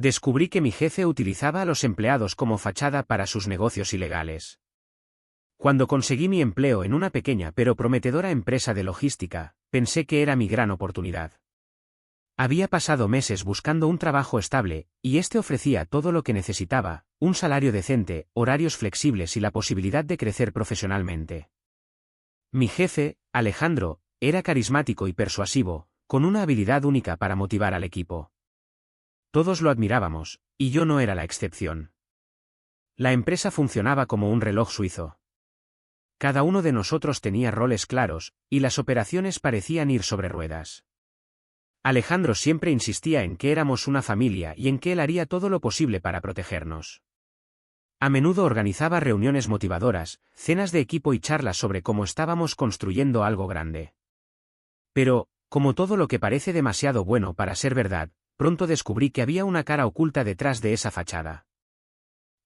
Descubrí que mi jefe utilizaba a los empleados como fachada para sus negocios ilegales. Cuando conseguí mi empleo en una pequeña pero prometedora empresa de logística, pensé que era mi gran oportunidad. Había pasado meses buscando un trabajo estable, y este ofrecía todo lo que necesitaba: un salario decente, horarios flexibles y la posibilidad de crecer profesionalmente. Mi jefe, Alejandro, era carismático y persuasivo, con una habilidad única para motivar al equipo. Todos lo admirábamos, y yo no era la excepción. La empresa funcionaba como un reloj suizo. Cada uno de nosotros tenía roles claros, y las operaciones parecían ir sobre ruedas. Alejandro siempre insistía en que éramos una familia y en que él haría todo lo posible para protegernos. A menudo organizaba reuniones motivadoras, cenas de equipo y charlas sobre cómo estábamos construyendo algo grande. Pero, como todo lo que parece demasiado bueno para ser verdad, pronto descubrí que había una cara oculta detrás de esa fachada.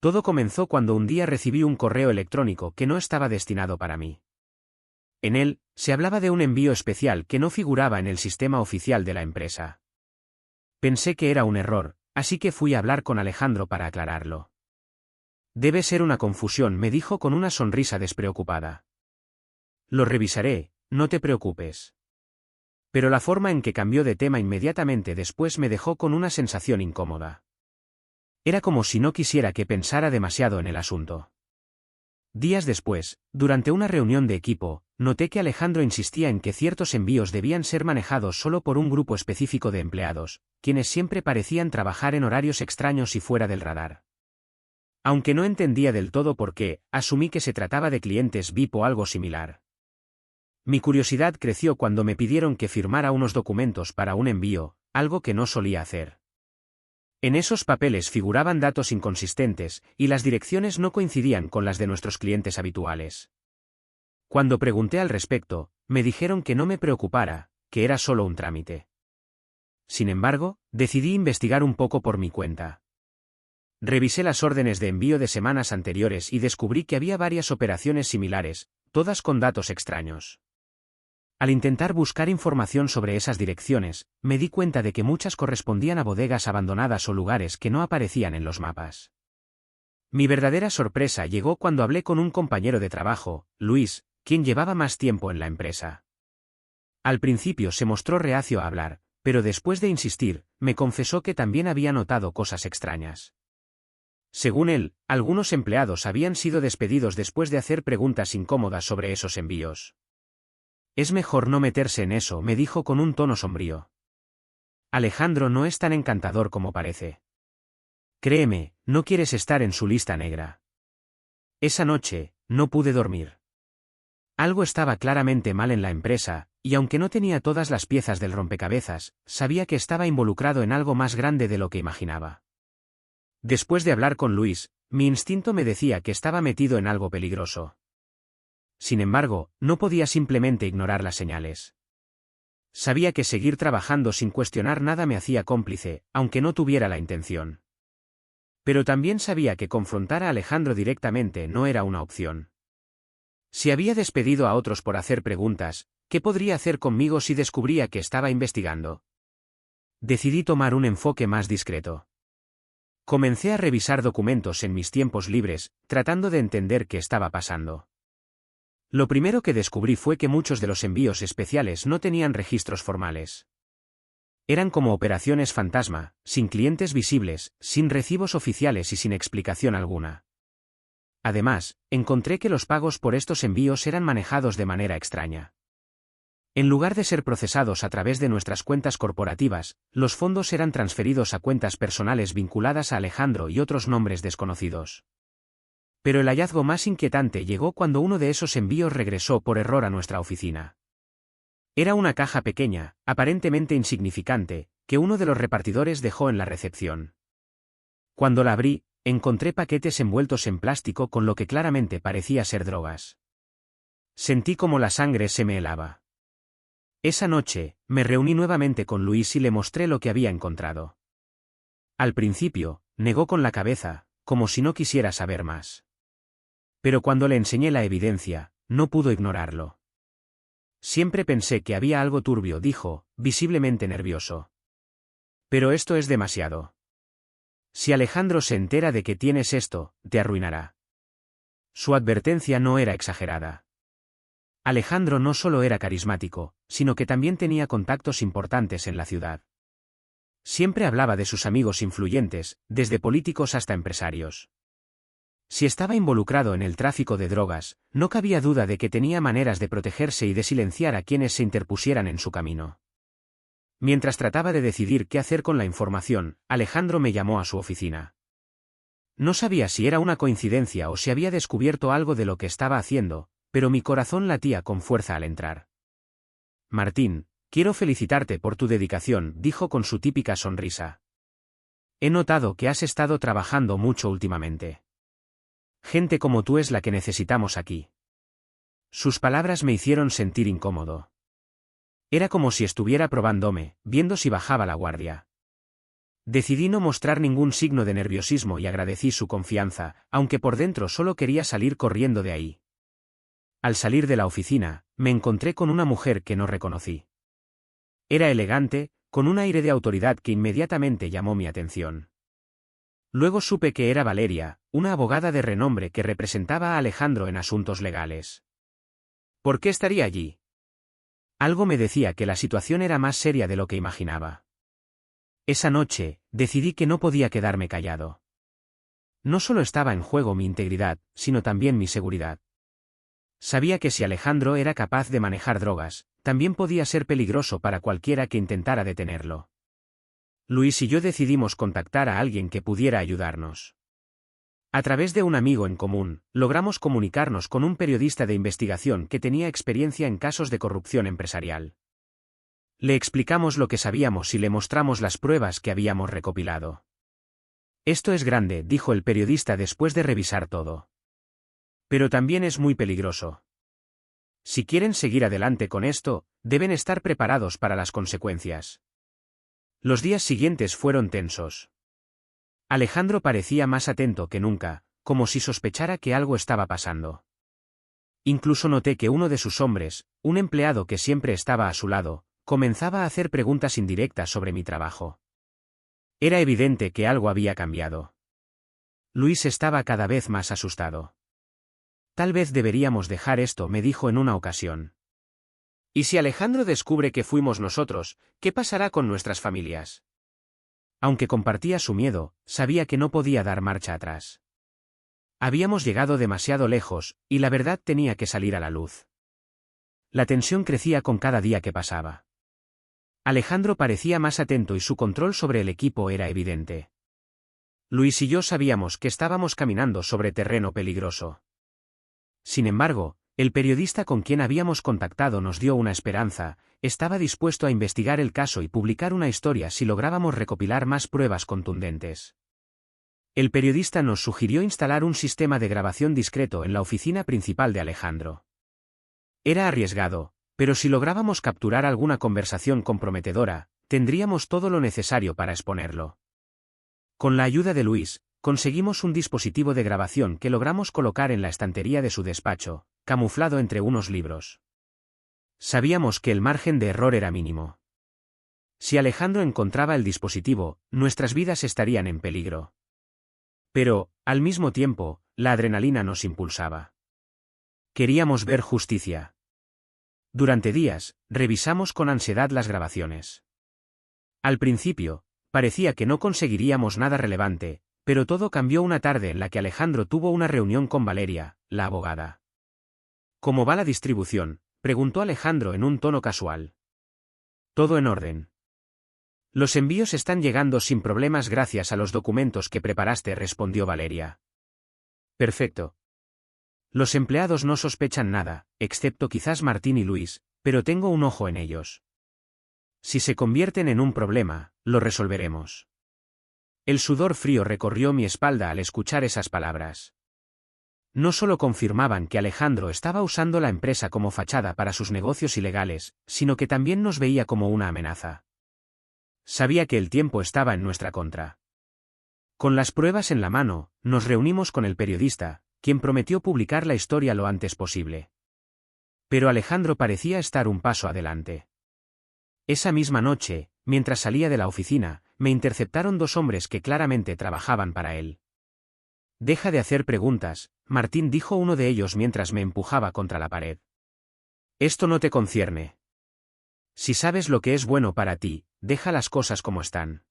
Todo comenzó cuando un día recibí un correo electrónico que no estaba destinado para mí. En él, se hablaba de un envío especial que no figuraba en el sistema oficial de la empresa. Pensé que era un error, así que fui a hablar con Alejandro para aclararlo. Debe ser una confusión, me dijo con una sonrisa despreocupada. Lo revisaré, no te preocupes. Pero la forma en que cambió de tema inmediatamente después me dejó con una sensación incómoda. Era como si no quisiera que pensara demasiado en el asunto. Días después, durante una reunión de equipo, noté que Alejandro insistía en que ciertos envíos debían ser manejados solo por un grupo específico de empleados, quienes siempre parecían trabajar en horarios extraños y fuera del radar. Aunque no entendía del todo por qué, asumí que se trataba de clientes VIP o algo similar. Mi curiosidad creció cuando me pidieron que firmara unos documentos para un envío, algo que no solía hacer. En esos papeles figuraban datos inconsistentes, y las direcciones no coincidían con las de nuestros clientes habituales. Cuando pregunté al respecto, me dijeron que no me preocupara, que era solo un trámite. Sin embargo, decidí investigar un poco por mi cuenta. Revisé las órdenes de envío de semanas anteriores y descubrí que había varias operaciones similares, todas con datos extraños. Al intentar buscar información sobre esas direcciones, me di cuenta de que muchas correspondían a bodegas abandonadas o lugares que no aparecían en los mapas. Mi verdadera sorpresa llegó cuando hablé con un compañero de trabajo, Luis, quien llevaba más tiempo en la empresa. Al principio se mostró reacio a hablar, pero después de insistir, me confesó que también había notado cosas extrañas. Según él, algunos empleados habían sido despedidos después de hacer preguntas incómodas sobre esos envíos. Es mejor no meterse en eso, me dijo con un tono sombrío. Alejandro no es tan encantador como parece. Créeme, no quieres estar en su lista negra. Esa noche, no pude dormir. Algo estaba claramente mal en la empresa, y aunque no tenía todas las piezas del rompecabezas, sabía que estaba involucrado en algo más grande de lo que imaginaba. Después de hablar con Luis, mi instinto me decía que estaba metido en algo peligroso. Sin embargo, no podía simplemente ignorar las señales. Sabía que seguir trabajando sin cuestionar nada me hacía cómplice, aunque no tuviera la intención. Pero también sabía que confrontar a Alejandro directamente no era una opción. Si había despedido a otros por hacer preguntas, ¿qué podría hacer conmigo si descubría que estaba investigando? Decidí tomar un enfoque más discreto. Comencé a revisar documentos en mis tiempos libres, tratando de entender qué estaba pasando. Lo primero que descubrí fue que muchos de los envíos especiales no tenían registros formales. Eran como operaciones fantasma, sin clientes visibles, sin recibos oficiales y sin explicación alguna. Además, encontré que los pagos por estos envíos eran manejados de manera extraña. En lugar de ser procesados a través de nuestras cuentas corporativas, los fondos eran transferidos a cuentas personales vinculadas a Alejandro y otros nombres desconocidos. Pero el hallazgo más inquietante llegó cuando uno de esos envíos regresó por error a nuestra oficina. Era una caja pequeña, aparentemente insignificante, que uno de los repartidores dejó en la recepción. Cuando la abrí, encontré paquetes envueltos en plástico con lo que claramente parecía ser drogas. Sentí como la sangre se me helaba. Esa noche, me reuní nuevamente con Luis y le mostré lo que había encontrado. Al principio, negó con la cabeza, como si no quisiera saber más. Pero cuando le enseñé la evidencia, no pudo ignorarlo. Siempre pensé que había algo turbio, dijo, visiblemente nervioso. Pero esto es demasiado. Si Alejandro se entera de que tienes esto, te arruinará. Su advertencia no era exagerada. Alejandro no solo era carismático, sino que también tenía contactos importantes en la ciudad. Siempre hablaba de sus amigos influyentes, desde políticos hasta empresarios. Si estaba involucrado en el tráfico de drogas, no cabía duda de que tenía maneras de protegerse y de silenciar a quienes se interpusieran en su camino. Mientras trataba de decidir qué hacer con la información, Alejandro me llamó a su oficina. No sabía si era una coincidencia o si había descubierto algo de lo que estaba haciendo, pero mi corazón latía con fuerza al entrar. Martín, quiero felicitarte por tu dedicación, dijo con su típica sonrisa. He notado que has estado trabajando mucho últimamente. Gente como tú es la que necesitamos aquí. Sus palabras me hicieron sentir incómodo. Era como si estuviera probándome, viendo si bajaba la guardia. Decidí no mostrar ningún signo de nerviosismo y agradecí su confianza, aunque por dentro solo quería salir corriendo de ahí. Al salir de la oficina, me encontré con una mujer que no reconocí. Era elegante, con un aire de autoridad que inmediatamente llamó mi atención. Luego supe que era Valeria, una abogada de renombre que representaba a Alejandro en asuntos legales. ¿Por qué estaría allí? Algo me decía que la situación era más seria de lo que imaginaba. Esa noche, decidí que no podía quedarme callado. No solo estaba en juego mi integridad, sino también mi seguridad. Sabía que si Alejandro era capaz de manejar drogas, también podía ser peligroso para cualquiera que intentara detenerlo. Luis y yo decidimos contactar a alguien que pudiera ayudarnos. A través de un amigo en común, logramos comunicarnos con un periodista de investigación que tenía experiencia en casos de corrupción empresarial. Le explicamos lo que sabíamos y le mostramos las pruebas que habíamos recopilado. Esto es grande, dijo el periodista después de revisar todo. Pero también es muy peligroso. Si quieren seguir adelante con esto, deben estar preparados para las consecuencias. Los días siguientes fueron tensos. Alejandro parecía más atento que nunca, como si sospechara que algo estaba pasando. Incluso noté que uno de sus hombres, un empleado que siempre estaba a su lado, comenzaba a hacer preguntas indirectas sobre mi trabajo. Era evidente que algo había cambiado. Luis estaba cada vez más asustado. Tal vez deberíamos dejar esto, me dijo en una ocasión. ¿Y si Alejandro descubre que fuimos nosotros, qué pasará con nuestras familias? Aunque compartía su miedo, sabía que no podía dar marcha atrás. Habíamos llegado demasiado lejos, y la verdad tenía que salir a la luz. La tensión crecía con cada día que pasaba. Alejandro parecía más atento y su control sobre el equipo era evidente. Luis y yo sabíamos que estábamos caminando sobre terreno peligroso. Sin embargo, el periodista con quien habíamos contactado nos dio una esperanza: estaba dispuesto a investigar el caso y publicar una historia si lográbamos recopilar más pruebas contundentes. El periodista nos sugirió instalar un sistema de grabación discreto en la oficina principal de Alejandro. Era arriesgado, pero si lográbamos capturar alguna conversación comprometedora, tendríamos todo lo necesario para exponerlo. Con la ayuda de Luis, conseguimos un dispositivo de grabación que logramos colocar en la estantería de su despacho, camuflado entre unos libros. Sabíamos que el margen de error era mínimo. Si Alejandro encontraba el dispositivo, nuestras vidas estarían en peligro. Pero, al mismo tiempo, la adrenalina nos impulsaba. Queríamos ver justicia. Durante días, revisamos con ansiedad las grabaciones. Al principio, parecía que no conseguiríamos nada relevante, pero todo cambió una tarde en la que Alejandro tuvo una reunión con Valeria, la abogada. ¿Cómo va la distribución?, preguntó Alejandro en un tono casual. Todo en orden. Los envíos están llegando sin problemas gracias a los documentos que preparaste, respondió Valeria. Perfecto. Los empleados no sospechan nada, excepto quizás Martín y Luis, pero tengo un ojo en ellos. Si se convierten en un problema, lo resolveremos. El sudor frío recorrió mi espalda al escuchar esas palabras. No solo confirmaban que Alejandro estaba usando la empresa como fachada para sus negocios ilegales, sino que también nos veía como una amenaza. Sabía que el tiempo estaba en nuestra contra. Con las pruebas en la mano, nos reunimos con el periodista, quien prometió publicar la historia lo antes posible. Pero Alejandro parecía estar un paso adelante. Esa misma noche, mientras salía de la oficina, me interceptaron dos hombres que claramente trabajaban para él. «Deja de hacer preguntas», Martín dijo uno de ellos mientras me empujaba contra la pared. «Esto no te concierne. Si sabes lo que es bueno para ti, deja las cosas como están».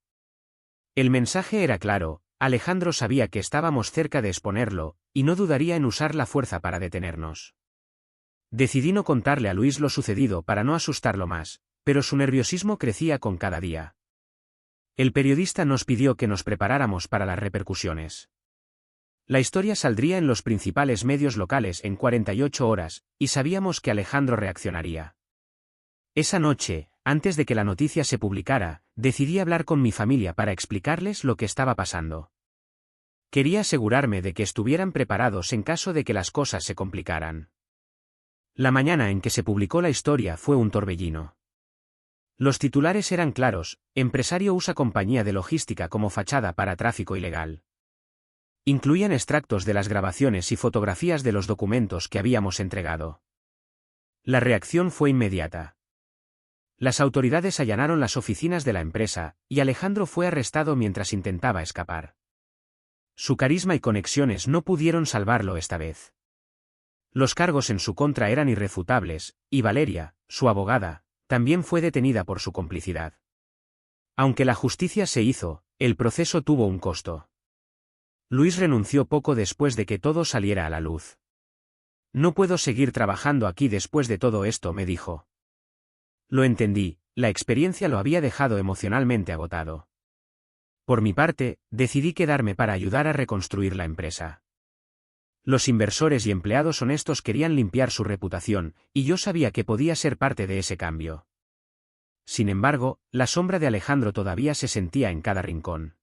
El mensaje era claro, Alejandro sabía que estábamos cerca de exponerlo, y no dudaría en usar la fuerza para detenernos. Decidí no contarle a Luis lo sucedido para no asustarlo más, pero su nerviosismo crecía con cada día. El periodista nos pidió que nos preparáramos para las repercusiones. La historia saldría en los principales medios locales en 48 horas, y sabíamos que Alejandro reaccionaría. Esa noche, antes de que la noticia se publicara, decidí hablar con mi familia para explicarles lo que estaba pasando. Quería asegurarme de que estuvieran preparados en caso de que las cosas se complicaran. La mañana en que se publicó la historia fue un torbellino. Los titulares eran claros: empresario usa compañía de logística como fachada para tráfico ilegal. Incluían extractos de las grabaciones y fotografías de los documentos que habíamos entregado. La reacción fue inmediata. Las autoridades allanaron las oficinas de la empresa, y Alejandro fue arrestado mientras intentaba escapar. Su carisma y conexiones no pudieron salvarlo esta vez. Los cargos en su contra eran irrefutables, y Valeria, su abogada, también fue detenida por su complicidad. Aunque la justicia se hizo, el proceso tuvo un costo. Luis renunció poco después de que todo saliera a la luz. «No puedo seguir trabajando aquí después de todo esto», me dijo. Lo entendí, la experiencia lo había dejado emocionalmente agotado. Por mi parte, decidí quedarme para ayudar a reconstruir la empresa. Los inversores y empleados honestos querían limpiar su reputación, y yo sabía que podía ser parte de ese cambio. Sin embargo, la sombra de Alejandro todavía se sentía en cada rincón.